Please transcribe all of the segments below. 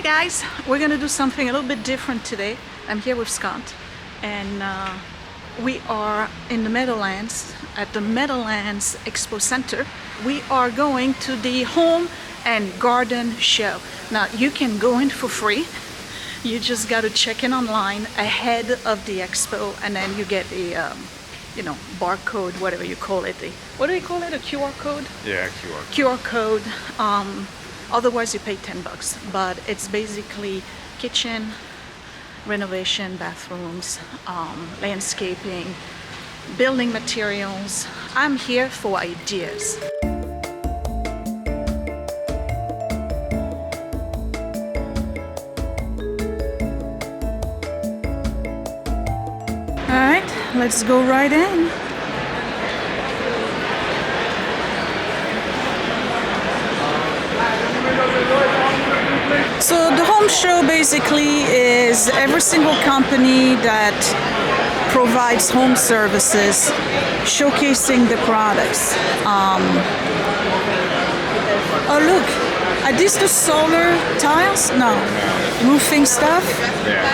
Hi guys, we're gonna do something a little bit different today. I'm here with Scott and we are in the Meadowlands at the Meadowlands Expo Center. We are going to the Home and Garden Show. Now you can go in for free. You just got to check in online ahead of the expo and then you get a barcode, whatever you call it. What do they call it? A QR code? Yeah, QR code. Otherwise you pay $10, but it's basically kitchen, renovation, bathrooms, landscaping, building materials. I'm here for ideas. All right, let's go right in. So the home show basically is every single company that provides home services showcasing the products. Oh look, are these the solar tiles? No. Roofing stuff? Yeah.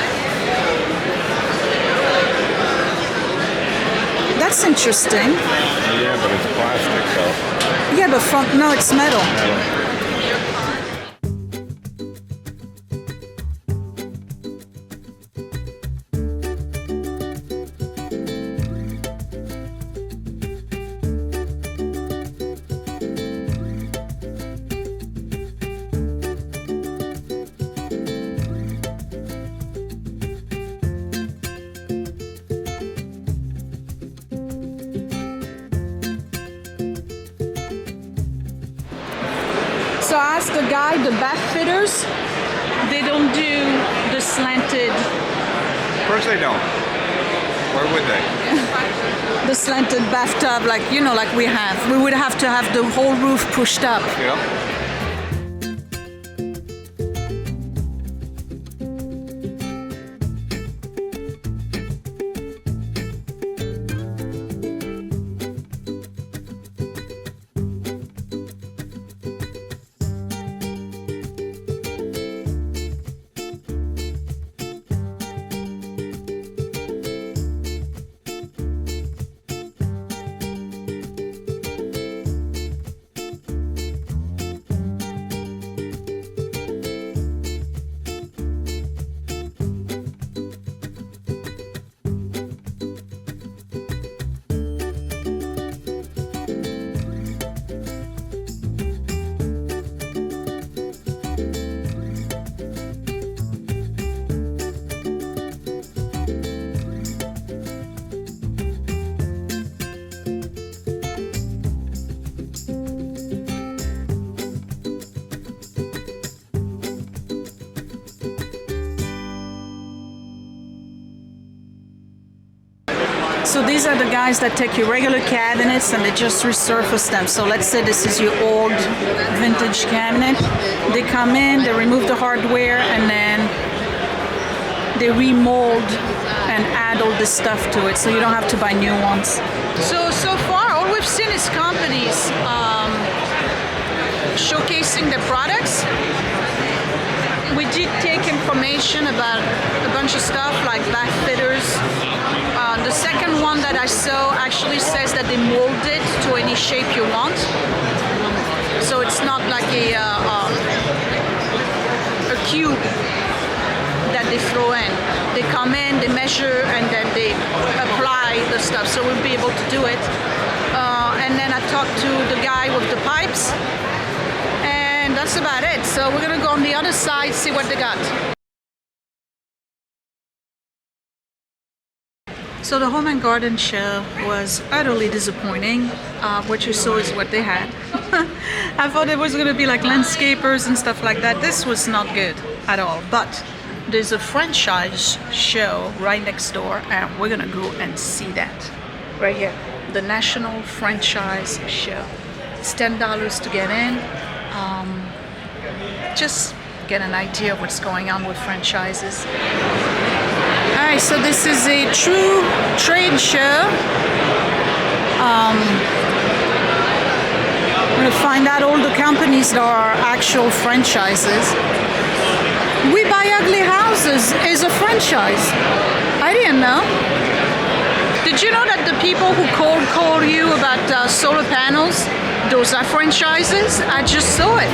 That's interesting. Yeah, but it's plastic though. Yeah, but no, it's metal. So I asked the guy, the bath fitters, they don't do the slanted. Of course they don't. Where would they? The slanted bathtub, like like we have. We would have to have the whole roof pushed up. Yeah. So these are the guys that take your regular cabinets and they just resurface them. So let's say this is your old vintage cabinet. They come in, they remove the hardware, and then they remold and add all this stuff to it, so you don't have to buy new ones. So far, all we've seen is companies showcasing the products. We did take information about a bunch of stuff like bath fitters. The second one that I saw actually says that they mold it to any shape you want. So it's not like a cube that they throw in. They come in, they measure, and then they apply the stuff. So we'll be able to do it. And then I talked to the guy with the pipes. And that's about it. So we're gonna go on the other side, see what they got. So the Home and Garden Show was utterly disappointing. What you saw is what they had. I thought it was going to be like landscapers and stuff like that. This was not good at all. But there's a franchise show right next door and we're going to go and see that. Right here. The National Franchise Show. It's $10 to get in. Just get an idea of what's going on with franchises. Alright, so this is a true trade show. We're going to find out all the companies that are actual franchises. We Buy Ugly Houses is a franchise. I didn't know. Did you know that the people who cold call you about solar panels, those are franchises? I just saw it.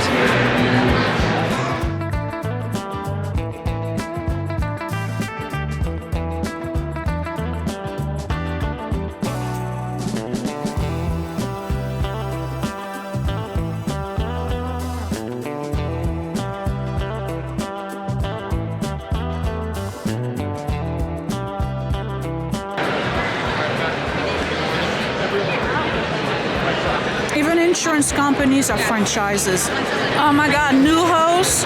Even insurance companies are franchises. Oh my God, New House,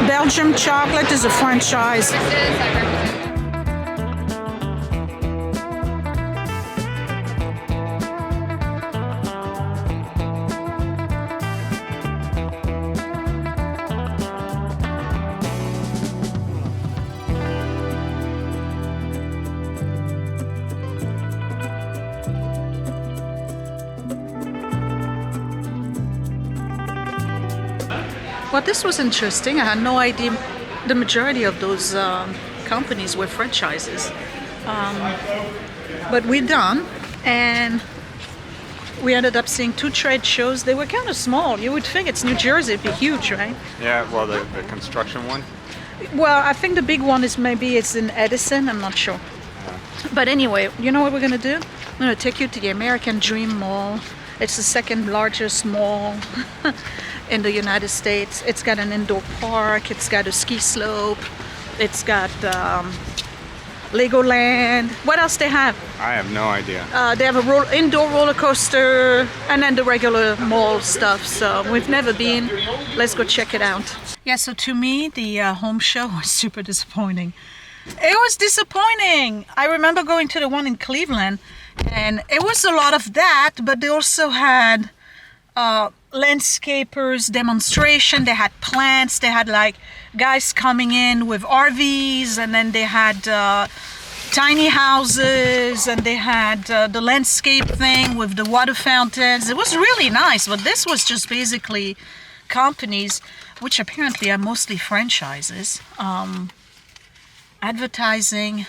Belgium chocolate is a franchise. Well, this was interesting. I had no idea the majority of those companies were franchises. But we're done, and we ended up seeing 2 trade shows. They were kind of small. You would think it's New Jersey, it'd be huge, right? Yeah, well, the construction one. Well, I think the big one is maybe it's in Edison. I'm not sure. But anyway, you know what we're gonna do? I'm gonna take you to the American Dream Mall. It's the second largest mall in the United States. It's got an indoor park, it's got a ski slope, it's got Legoland. What else they have? I have no idea. They have a indoor roller coaster and then the regular mall stuff. So we've never been. Let's go check it out. Yeah, so to me, the home show was super disappointing. It was disappointing. I remember going to the one in Cleveland, and it was a lot of that, but they also had landscapers demonstration. They had plants. They had like guys coming in with RVs, and then they had tiny houses, and they had the landscape thing with the water fountains. It was really nice, but this was just basically companies, which apparently are mostly franchises, advertising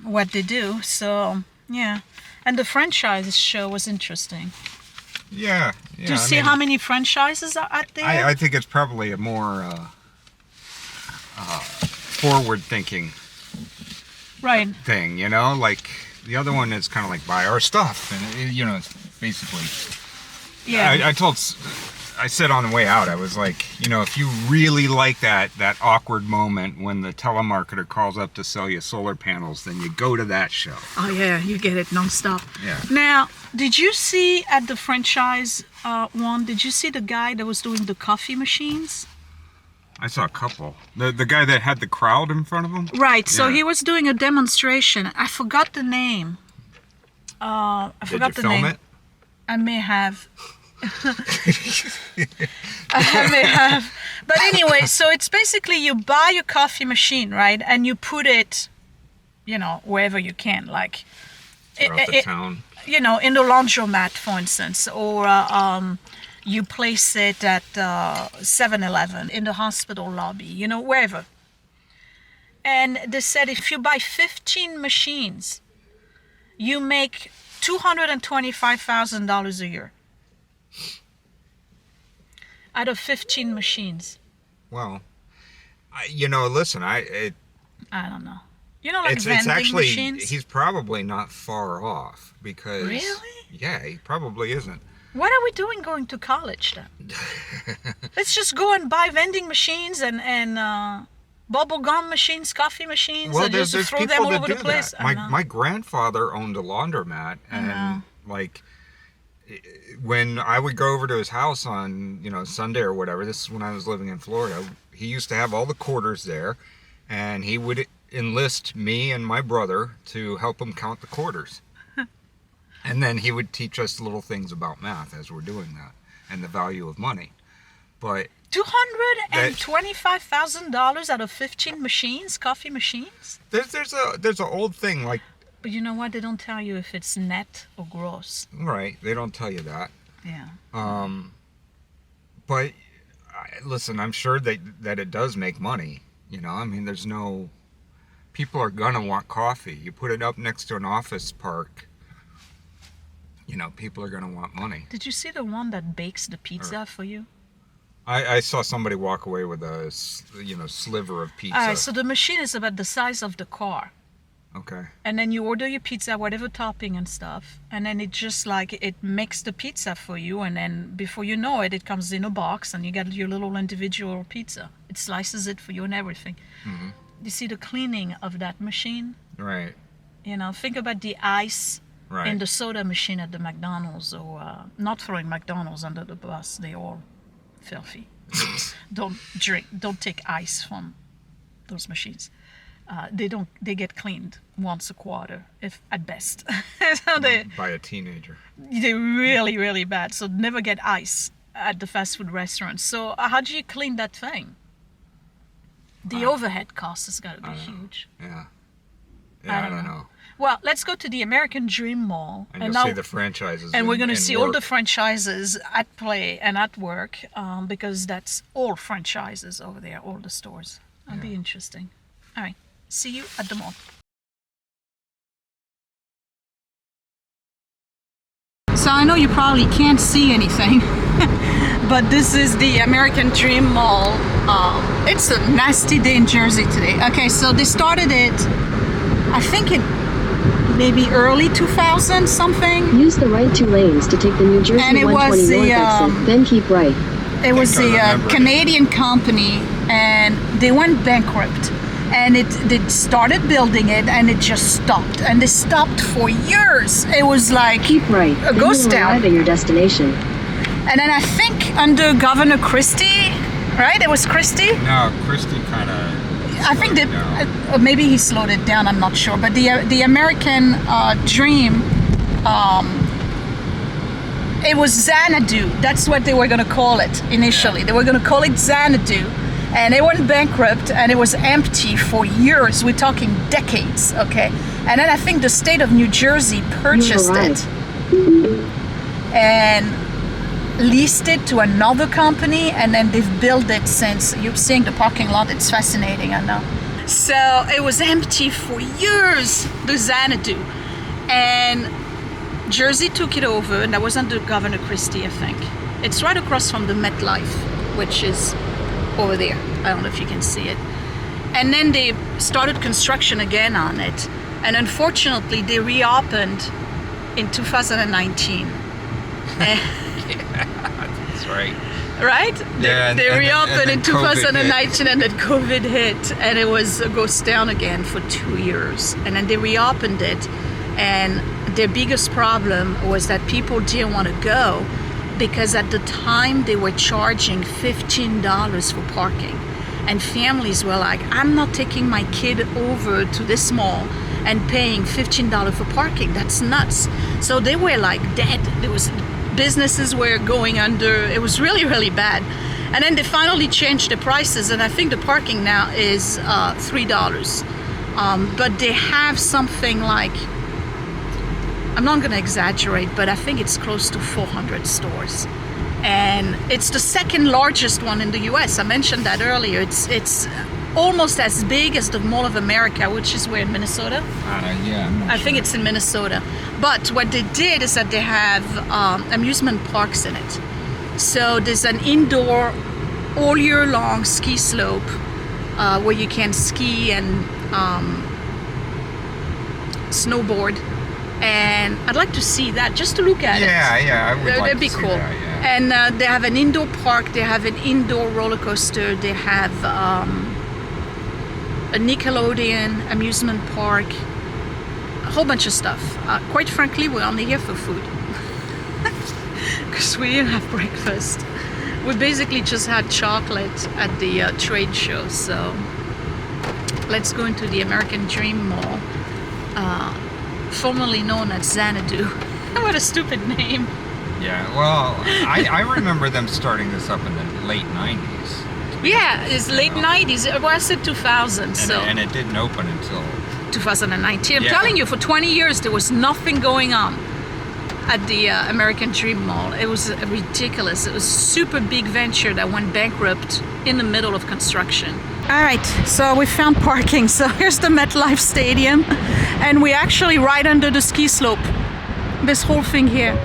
what they do. So yeah, and the franchise show was interesting. Yeah. Do you see how many franchises are out there? I think it's probably a more forward-thinking Right. thing, you know? Like, the other one is kind of like, buy our stuff. And, it's basically... Yeah. I said on the way out, I was like, if you really like that awkward moment when the telemarketer calls up to sell you solar panels, then you go to that show. Oh yeah, you get it nonstop. Yeah. Now, did you see at the franchise one, did you see the guy that was doing the coffee machines? I saw a couple. The guy that had the crowd in front of him? Right, so Yeah. he was doing a demonstration. I forgot the name. I forgot the name. Did you film it? I may have. I may have. But anyway, so it's basically you buy a coffee machine, right? And you put it, wherever you can, like Throughout the town. in the laundromat, for instance, or you place it at 7-Eleven, in the hospital lobby, wherever. And they said if you buy 15 machines, you make $225,000 a year. Out of 15 machines. Well, listen, I don't know. Like it's vending actually, machines? he's probably not far off because... Really? Yeah, he probably isn't. What are we doing going to college then? Let's just go and buy vending machines and bubble gum machines, coffee machines, Well, and there's just throw people them all that over do the place. that. My grandfather owned a laundromat, and like when I would go over to his house on Sunday or whatever, this is when I was living in Florida, he used to have all the quarters there, and he would enlist me and my brother to help him count the quarters. And then he would teach us little things about math as we're doing that and the value of money. But $225,000 out of 15 machines, coffee machines? there's an old thing like... But you know what? They don't tell you if it's net or gross. Right, they don't tell you that. Yeah. But listen, I'm sure that it does make money. You know, I mean, there's no... People are gonna want coffee. You put it up next to an office park, you know, people are gonna want money. Did you see the one that bakes the pizza for you? I saw somebody walk away with a, you know, sliver of pizza. All right, so the machine is about the size of the car. Okay. And then you order your pizza, whatever topping and stuff, and then it just like, it makes the pizza for you, and then before you know it, it comes in a box and you get your little individual pizza. It slices it for you and everything. Mm-hmm. You see the cleaning of that machine? Right. You know, think about the ice right. in the soda machine at the McDonald's, or not throwing McDonald's under the bus. They all filthy. Don't take ice from those machines. They get cleaned once a quarter, if at best. So by a teenager. They're really, really bad. So never get ice at the fast food restaurants. So how do you clean that thing? The overhead cost has got to be huge. Yeah. Yeah, I don't know. Well, let's go to the American Dream Mall. And you'll see the franchises. And we're going to see all the franchises at play and at work, because that's all franchises over there, all the stores. It'll be interesting. All right. See you at the mall. So I know you probably can't see anything, but this is the American Dream Mall. It's a nasty day in Jersey today. Okay, so they started it, I think in maybe early 2000 something. Use the right 2 lanes to take the New Jersey 120 north exit, then keep right. It was a Canadian company, and they went bankrupt. And they started building it, and it just stopped. And they stopped for years. It was like keep right. A ghost town. Arrive at your destination. And then I think under Governor Christie, right? It was Christie. No, Christie kind of. I think that maybe he slowed it down. I'm not sure. But the American Dream, it was Xanadu. That's what they were going to call it initially. They were going to call it Xanadu. And it went bankrupt, and it was empty for years. We're talking decades, okay? And then I think the state of New Jersey purchased it and leased it to another company, and then they've built it since. You're seeing the parking lot, it's fascinating, I know. So it was empty for years, the Xanadu. And Jersey took it over, and that was under Governor Christie, I think. It's right across from the MetLife, which is over there. I don't know if you can see it. And then they started construction again on it. And unfortunately, they reopened in 2019. That's right. Right? Yeah, they reopened in 2019, hit. And then COVID hit, and it was a ghost town again for 2 years. And then they reopened it, and their biggest problem was that people didn't want to go, because at the time they were charging $15 for parking, and families were like, I'm not taking my kid over to this mall and paying $15 for parking. That's nuts. So they were like dead. Businesses were going under. It was really, really bad. And then they finally changed the prices, and I think the parking now is $3. But they have something like, I'm not going to exaggerate, but I think it's close to 400 stores. And it's the second largest one in the US. I mentioned that earlier. It's almost as big as the Mall of America, which is where, in Minnesota? Yeah. I think it's in Minnesota. But what they did is that they have amusement parks in it. So there's an indoor, all year long ski slope where you can ski and snowboard. And I'd like to see that, just to look at it. Yeah, I would like That'd be to see cool. that, yeah. And they have an indoor park, they have an indoor roller coaster, they have a Nickelodeon amusement park, a whole bunch of stuff. Quite frankly, we're only here for food. Because we didn't have breakfast. We basically just had chocolate at the trade show. So let's go into the American Dream Mall. Formerly known as Xanadu. What a stupid name. Yeah, well, I remember them starting this up in the late 90s. Yeah, it's late 90s. Well, I said 2000, and it didn't open until 2019. I'm telling you, for 20 years there was nothing going on. at the American Dream Mall. It was ridiculous. It was a super big venture that went bankrupt in the middle of construction. All right, so we found parking. So here's the MetLife Stadium, and we're actually right under the ski slope. This whole thing here.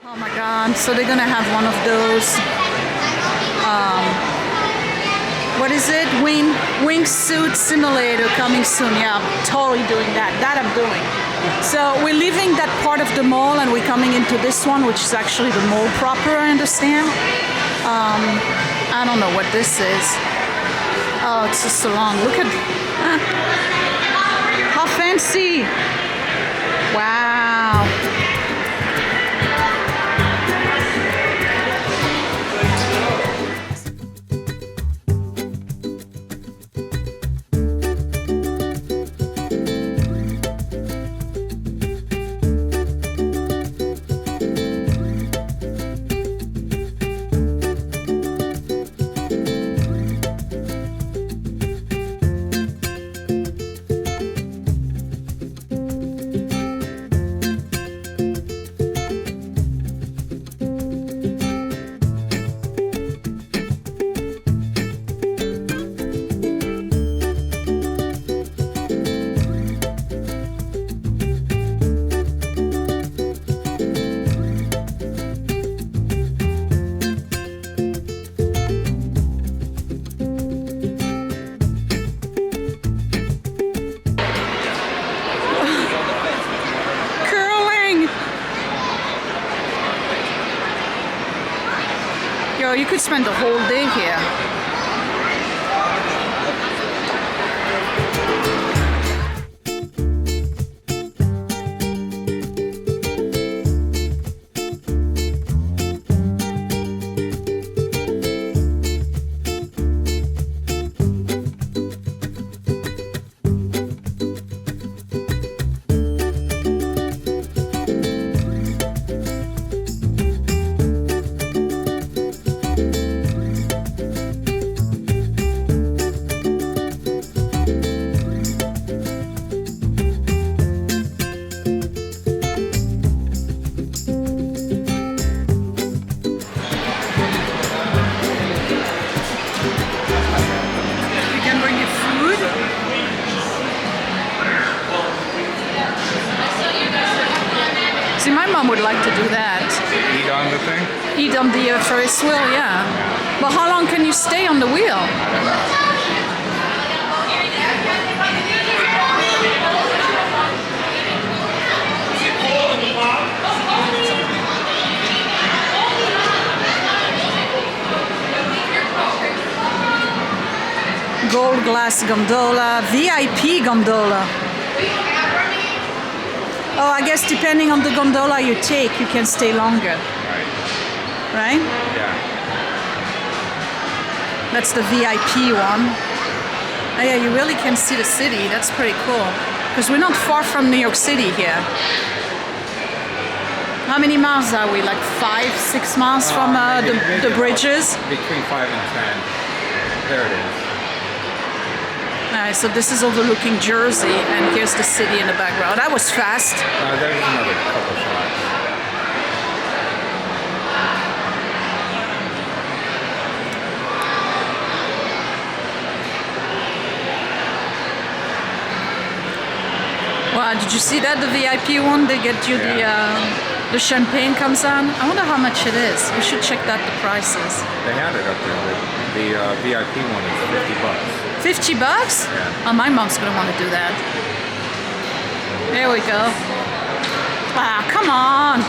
Oh my God, so they're gonna have one of those, what is it? Wingsuit simulator coming soon. Yeah, I'm totally doing that. That I'm doing. So we're leaving that part of the mall and we're coming into this one, which is actually the mall proper, I understand. I don't know what this is. Oh, it's just so long. Look at, how fancy. Wow. So you could spend the whole day here. See, my mom would like to do that. Eat on the thing? Eat on the Ferris wheel, yeah. But how long can you stay on the wheel? I don't know. Gold glass gondola, VIP gondola. Oh, I guess depending on the gondola you take, you can stay longer. Right. Right? Yeah. That's the VIP one. Oh yeah, you really can see the city. That's pretty cool. Because we're not far from New York City here. How many miles are we? Like 5, 6 miles from maybe the bridges? Between 5 and 10. There it is. Alright, so this is overlooking Jersey, and here's the city in the background. That was fast. There's another couple shots. Wow, did you see that? The VIP one, they get you the champagne comes on. I wonder how much it is. We should check that, the prices. They had it up there. The VIP one is $50. 50 bucks? Yeah. Oh, my mom's gonna want to do that. There we go. Ah, come on.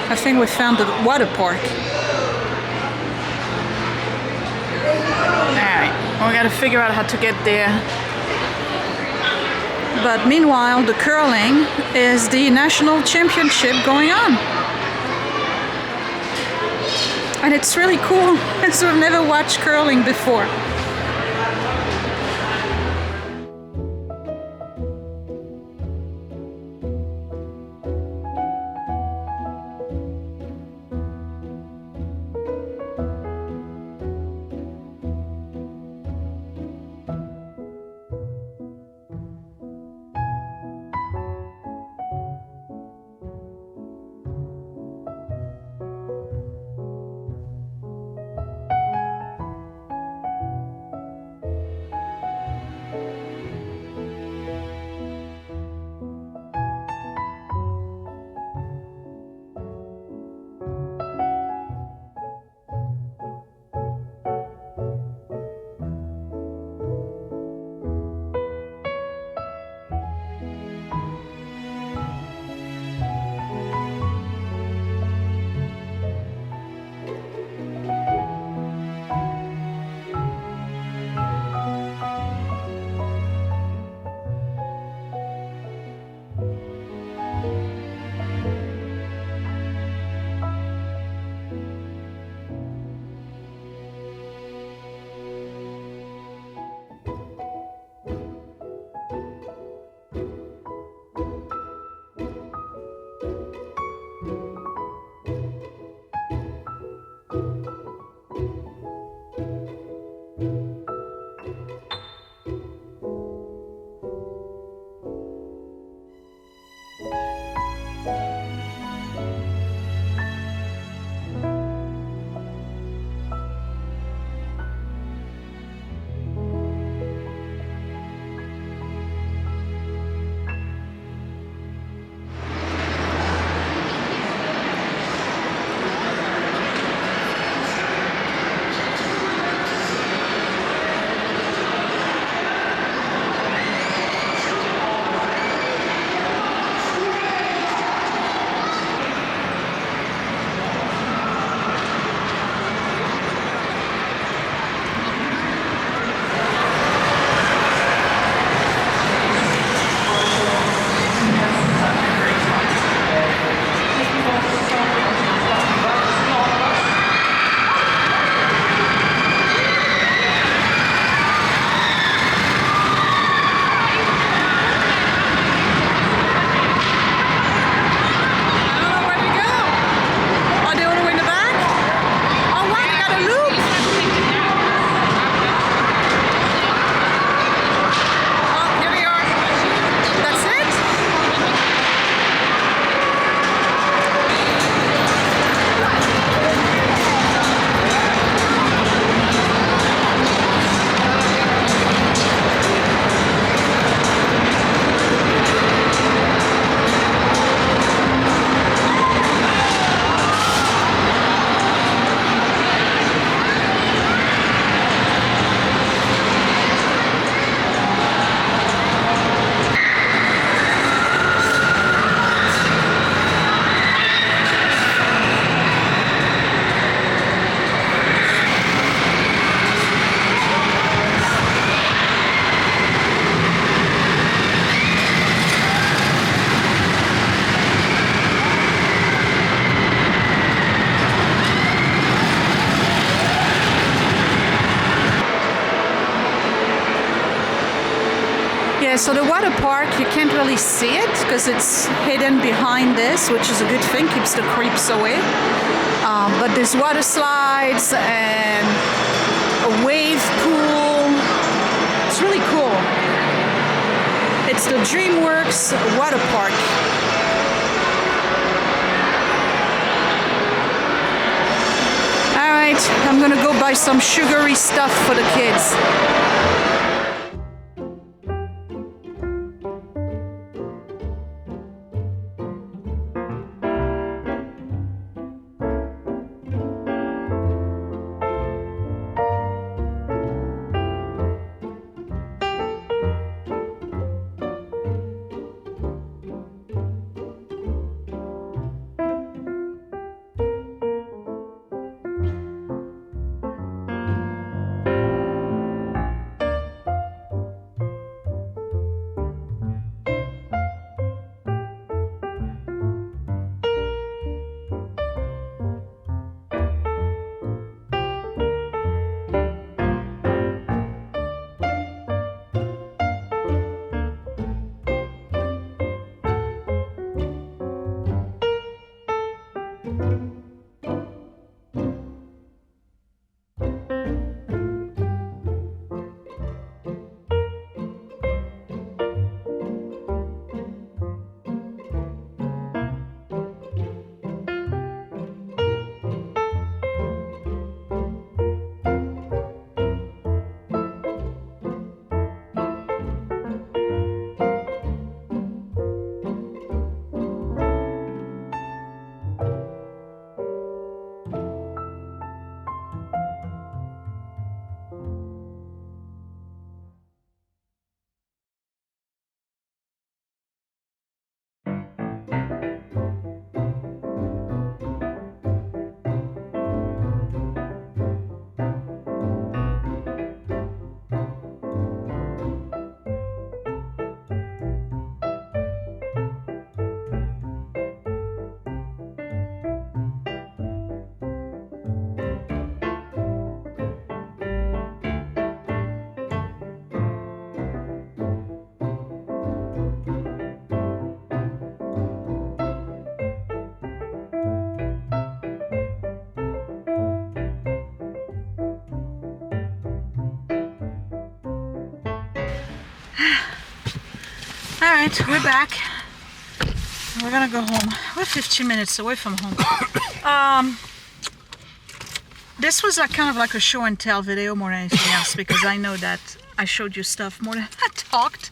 I think we found the water park. Alright, we gotta figure out how to get there. But meanwhile, the curling is the national championship going on. And it's really cool, because we've never watched curling before. So the water park, you can't really see it because it's hidden behind this, which is a good thing, keeps the creeps away. But there's water slides and a wave pool. It's really cool. It's the DreamWorks water park. All right, I'm gonna go buy some sugary stuff for the kids. All right, we're back. We're gonna go home. We're 15 minutes away from home. This was like kind of like a show and tell video more than anything else because I know that I showed you stuff more than I talked.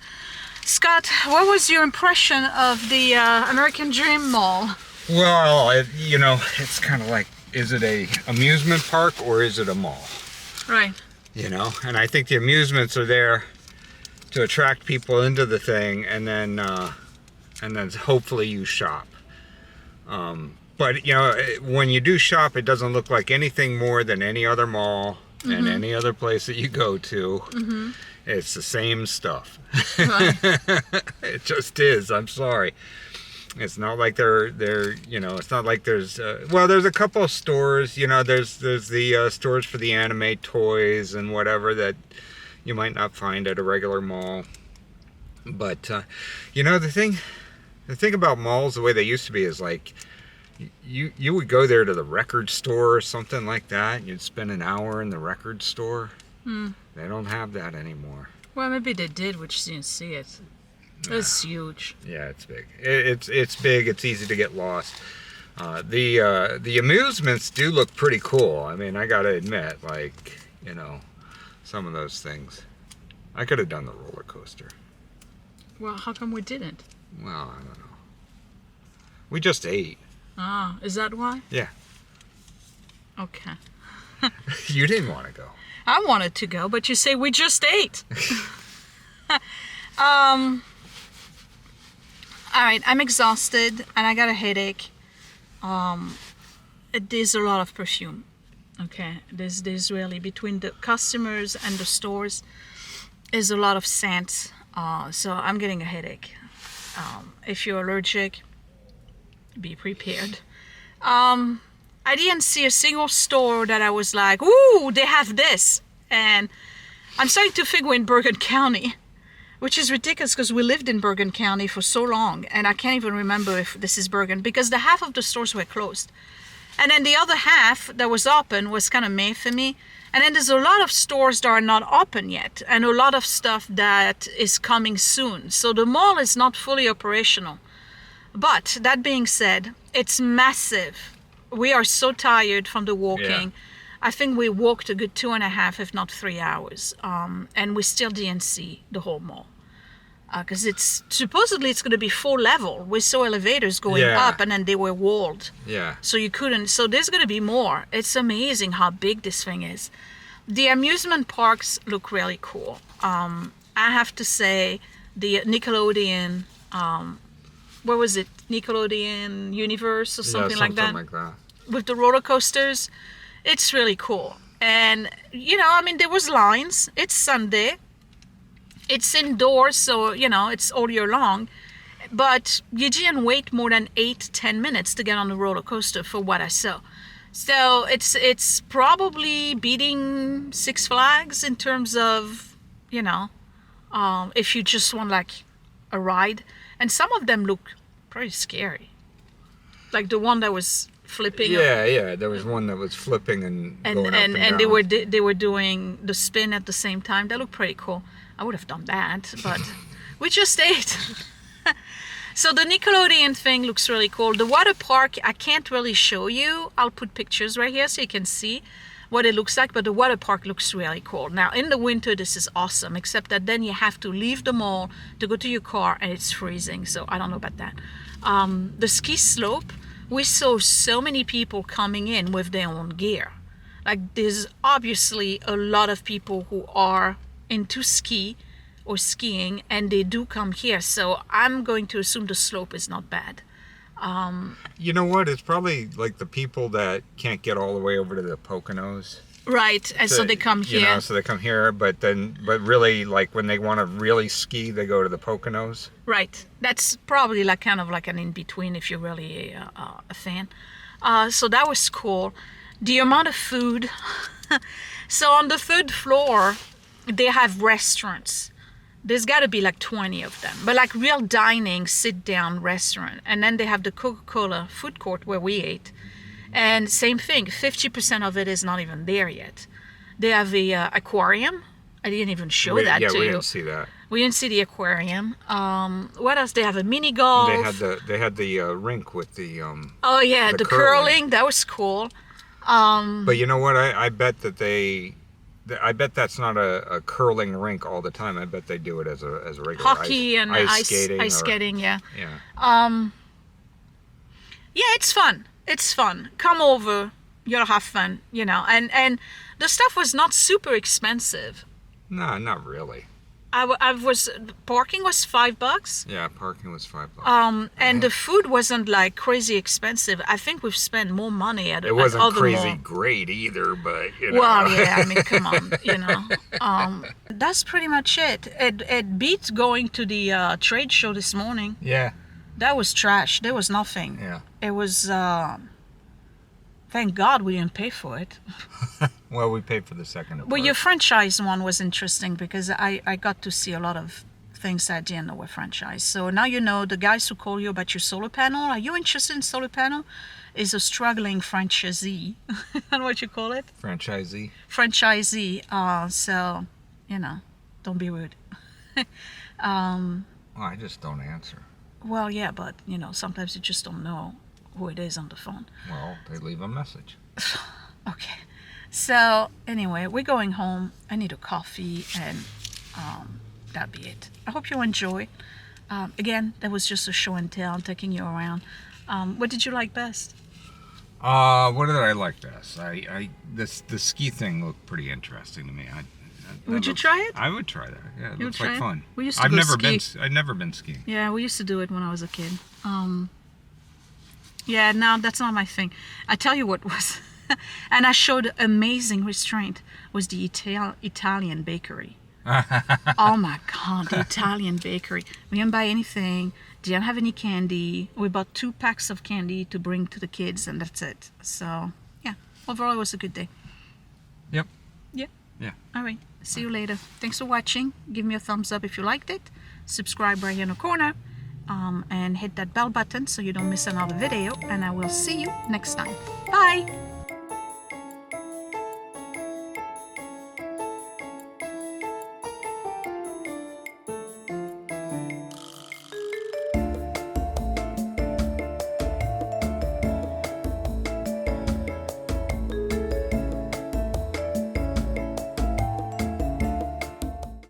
Scott, what was your impression of the American Dream Mall? Well, it's kind of like, is it a amusement park or is it a mall? Right. And I think the amusements are there to attract people into the thing, and then hopefully you shop. But when you do shop, it doesn't look like anything more than any other mall and any other place that you go to. It's the same stuff. Right. It just is. I'm sorry. It's not like it's not like there's there's a couple of stores. There's the stores for the anime toys and whatever that you might not find at a regular mall. But the thing about malls, the way they used to be, is like you would go there to the record store or something like that, and you'd spend an hour in the record store. They don't have that anymore. Well, maybe they did, we just didn't see it. It's huge. Yeah, it's big. It's big. It's easy to get lost. The amusements do look pretty cool. I mean, I gotta admit, some of those things. I could have done the roller coaster. Well, how come we didn't? Well, I don't know. We just ate. Ah, is that why? Yeah. Okay. You didn't want to go. I wanted to go, but you say we just ate. All right, I'm exhausted and I got a headache. There's a lot of perfume. Okay, there's really, between the customers and the stores, there's a lot of scent. So I'm getting a headache. If you're allergic, be prepared. I didn't see a single store that I was like, ooh, they have this. And I'm starting to figure in Bergen County, which is ridiculous because we lived in Bergen County for so long, and I can't even remember if this is Bergen, because the half of the stores were closed. And then the other half that was open was kind of meh for me. And then there's a lot of stores that are not open yet, and a lot of stuff that is coming soon. So the mall is not fully operational. But that being said, it's massive. We are so tired from the walking. Yeah. I think we walked a good 2.5, if not 3 hours. And we still didn't see the whole mall. Because it's supposedly it's going to be full level. We saw elevators going up, and then they were walled. Yeah. So you couldn't. So there's going to be more. It's amazing how big this thing is. The amusement parks look really cool. I have to say, the Nickelodeon, what was it? Nickelodeon Universe or something like that. Like that. With the roller coasters, it's really cool. And I mean, there was lines. It's Sunday. It's indoors, so, it's all year long. But you didn't wait more than 8-10 minutes to get on the roller coaster for what I saw. So it's probably beating Six Flags in terms of, if you just want like a ride. And some of them look pretty scary. Like the one that was flipping. Yeah. There was one that was flipping and going up and down. they were doing the spin at the same time. That looked pretty cool. I would have done that, but we just ate. So the Nickelodeon thing looks really cool. The water park, I can't really show you. I'll put pictures right here so you can see what it looks like, but the water park looks really cool. Now, in the winter, this is awesome, except that then you have to leave the mall to go to your car, and it's freezing, so I don't know about that. The ski slope, we saw so many people coming in with their own gear. Like, there's obviously a lot of people who are into ski or skiing, and they do come here, so I'm going to assume the slope is not bad. You know what? It's probably like the people that can't get all the way over to the Poconos. Right, and so they come here. So they come here, but really, like when they want to really ski, they go to the Poconos. Right, that's probably like kind of like an in-between if you're really a fan. So that was cool. The amount of food. So on the 3rd floor, they have restaurants. There's got to be like 20 of them, but like real dining, sit-down restaurant. And then they have the Coca-Cola food court where we ate. And same thing, 50% of it is not even there yet. They have the aquarium. I didn't even show that to you. Yeah, we didn't see that. We didn't see the aquarium. What else? They have a mini golf. They had the rink with the oh yeah, the curling. That was cool. But you know what? I bet that I bet that's not a curling rink all the time. I bet they do it as a regular hockey and ice skating. Yeah. Yeah, it's fun. It's fun. Come over. You'll have fun. And the stuff was not super expensive. No, not really. Parking was $5. Yeah, parking was $5. And the food wasn't like crazy expensive. I think we've spent more money at it wasn't other crazy mall. Great either, but Well, yeah, I mean, come on, that's pretty much it. It beat going to the trade show this morning. Yeah. That was trash. There was nothing. Yeah. It was. Thank God we didn't pay for it. Well, we paid for the second. Well, your franchise one was interesting because I got to see a lot of things that I didn't know were franchise. So now you know the guys who call you about your solar panel. Are you interested in solar panel? Is a struggling franchisee. And what you call it? Franchisee. Franchisee. So, don't be rude. Well, I just don't answer. Well, yeah, but, sometimes you just don't know who it is on the phone. Well, they leave a message. Okay. So, anyway, we're going home. I need a coffee, and that'll be it. I hope you enjoy. Again, that was just a show and tell, taking you around. What did you like best? What did I like best? The ski thing looked pretty interesting to me. Would you try it? I would try that. Yeah, it looks like fun. We used to go ski. I've never been skiing. Yeah, we used to do it when I was a kid. Yeah, no, that's not my thing. I tell you what was, and I showed amazing restraint, was the Italian bakery. Oh my God, the Italian bakery. We didn't buy anything, didn't have any candy. We bought 2 packs of candy to bring to the kids, and that's it. So, yeah, overall it was a good day. Yep. Yeah. Yeah. All right. See you later. Thanks for watching. Give me a thumbs up if you liked it. Subscribe right here in the corner. And hit that bell button so you don't miss another video. And I will see you next time. Bye.